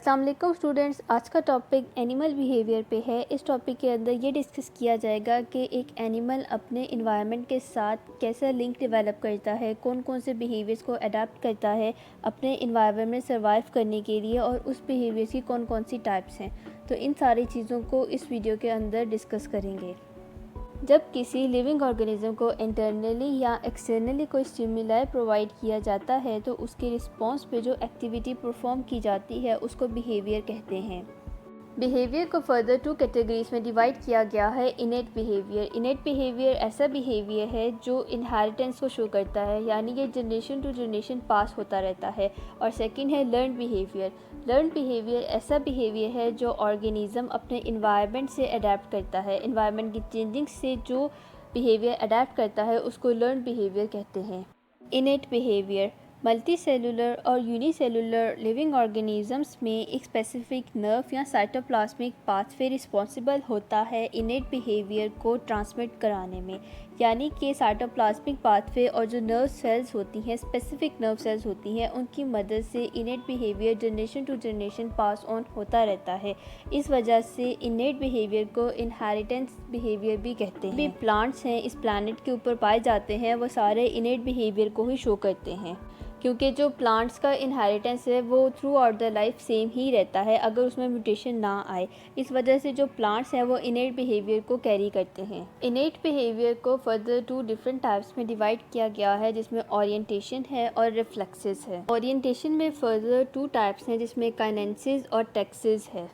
अस्सलाम वालेकुम स्टूडेंट्स, आज का टॉपिक एनिमल बिहेवियर पे है। इस टॉपिक के अंदर ये डिस्कस किया जाएगा कि एक एनिमल अपने इन्वायरमेंट के साथ कैसा लिंक डेवलप करता है, कौन कौन से बिहेवियर्स को अडाप्ट करता है अपने इन्वायरमेंट में सर्वाइव करने के लिए, और उस बिहेवियर्स की कौन कौन सी टाइप्स हैं। तो इन सारी चीज़ों को इस वीडियो के अंदर डिस्कस करेंगे। जब किसी लिविंग ऑर्गेनिज्म को इंटरनली या एक्सटर्नली कोई स्टिमुलाई प्रोवाइड किया जाता है तो उसके रिस्पॉन्स पे जो एक्टिविटी परफॉर्म की जाती है उसको बिहेवियर कहते हैं। बिहेवियर को फर्दर 2 कैटेगरीज में डिवाइड किया गया है। इनेट बिहेवियर। इनेट बिहेवियर ऐसा बिहेवियर है जो इनहेरिटेंस को शो करता है, यानी ये जनरेशन टू जनरेशन पास होता रहता है। और सेकंड है लर्न बिहेवियर। लर्न बिहेवियर ऐसा बिहेवियर है जो ऑर्गेनिज्म अपने इन्वायरमेंट से अडेप्ट करता है। इन्वायरमेंट की चेंजिंग से जो बिहेवियर अडेप्ट करता है उसको लर्न बिहेवियर कहते हैं। इनेट बिहेवियर। मल्टीसेलुलर और यूनिसेलुलर लिविंग ऑर्गेनिजम्स में एक स्पेसिफिक नर्व या साइटोप्लाज्मिक पाथवे रिस्पॉन्सिबल होता है इनेट बिहेवियर को ट्रांसमिट कराने में, यानी कि साइटोप्लाज्मिक पाथवे और जो नर्व सेल्स होती हैं, स्पेसिफिक नर्व सेल्स होती हैं, उनकी मदद से innate behaviour generation to generation pass on होता रहता है। इस वजह से इनेट बिहेवियर को इनहेरिटेंस बिहेवियर भी कहते हैं। भी प्लांट्स हैं इस प्लानट के ऊपर पाए जाते हैं वो सारे इनेट बिहेवियर को ही शो करते हैं, क्योंकि जो प्लांट्स का इनहेरिटेंस है वो throughout the life same ही रहता है अगर उसमें म्यूटेशन ना आए। इस वजह से जो प्लांट्स हैं वो इनेट बिहेवियर को कैरी करते हैं। इनेट बिहेवियर को फर्दर 2 डिफरेंट टाइप्स में डिवाइड किया गया है, जिसमें ओरिएंटेशन है और रिफ्लेक्सेस है। ओरिएंटेशन में फर्दर 2 टाइप्स हैं, जिसमें काइनेसिस और टेक्सिस है।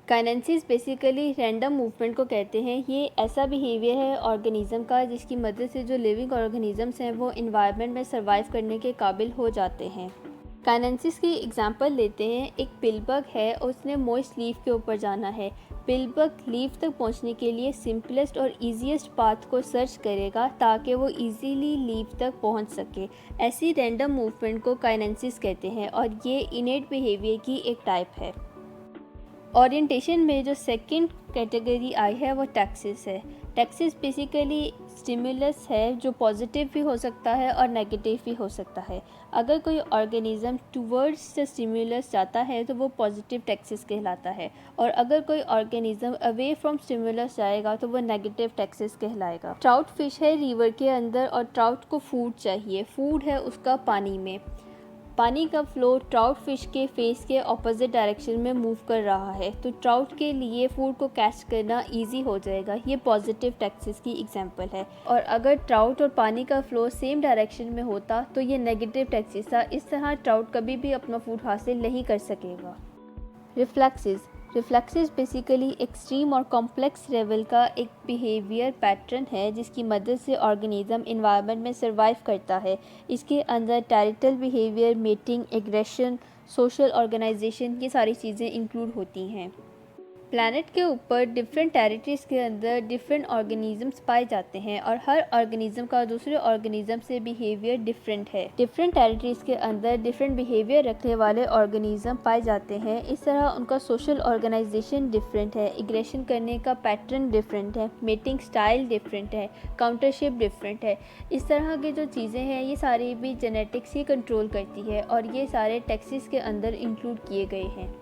काइनेसिस बेसिकली रैंडम मूवमेंट को कहते हैं। ये ऐसा बिहेवियर है ऑर्गेनिज्म का जिसकी मदद से जो लिविंग ऑर्गेनिजम्स हैं वो इन्वायरमेंट में सर्वाइव करने के काबिल हो जाते हैं। काइनेसिस की एग्जांपल लेते हैं। एक पिलबग है, उसने मॉइस्ट लीफ के ऊपर जाना है। पिलबग लीफ तक पहुंचने के लिए सिंपलेस्ट और ईजीएस्ट पाथ को सर्च करेगा ताकि वो इजीली लीफ तक पहुंच सके। ऐसी रैंडम मूवमेंट को काइनेसिस कहते हैं और ये इनेट बिहेवियर की एक टाइप है। ओरिएंटेशन में जो सेकंड कैटेगरी आई है वो टैक्सिस है। टैक्सिस बेसिकली स्टिमुलस है जो पॉजिटिव भी हो सकता है और नेगेटिव भी हो सकता है। अगर कोई ऑर्गेनिज्म टूवर्ड्स द स्टिमुलस जाता है तो वो पॉजिटिव टैक्सिस कहलाता है, और अगर कोई ऑर्गेनिज्म अवे फ्रॉम स्टिमुलस जाएगा तो वो नेगेटिव टैक्सिस कहलाएगा। ट्राउट फिश है रिवर के अंदर और ट्राउट को फूड चाहिए। फूड है उसका पानी में। पानी का फ्लो ट्राउट फिश के फेस के ऑपोजिट डायरेक्शन में मूव कर रहा है, तो ट्राउट के लिए फूड को कैच करना इजी हो जाएगा। ये पॉजिटिव टैक्सिस की एग्जांपल है। और अगर ट्राउट और पानी का फ्लो सेम डायरेक्शन में होता तो ये नेगेटिव टैक्सिस था। इस तरह ट्राउट कभी भी अपना फूड हासिल नहीं कर सकेगा। रिफ्लेक्सेस बेसिकली एक्सट्रीम और कॉम्प्लेक्स लेवल का एक बिहेवियर पैटर्न है जिसकी मदद से ऑर्गेनिज्म इन्वायरमेंट में सर्वाइव करता है। इसके अंदर territorial behaviour, mating, aggression, social organisation, ये सारी चीज़ें इंक्लूड होती हैं। प्लैनेट के ऊपर डिफरेंट टेरिटरीज़ के अंदर डिफरेंट ऑर्गेनिजम्स पाए जाते हैं और हर ऑर्गेनिज्म का दूसरे ऑर्गेनिज्म से बिहेवियर डिफरेंट है। डिफरेंट टेरिटरीज़ के अंदर डिफरेंट बिहेवियर रखने वाले ऑर्गेनिज्म पाए जाते हैं। इस तरह उनका सोशल ऑर्गेनाइजेशन डिफरेंट है, इग्रेशन करने का पैटर्न डिफरेंट है, मेटिंग स्टाइल डिफरेंट है, काउंटरशिप डिफरेंट है। इस तरह की जो चीज़ें हैं ये सारी भी जेनेटिक्स ही कंट्रोल करती है और ये सारे टैक्सिस के अंदर इंक्लूड किए गए हैं।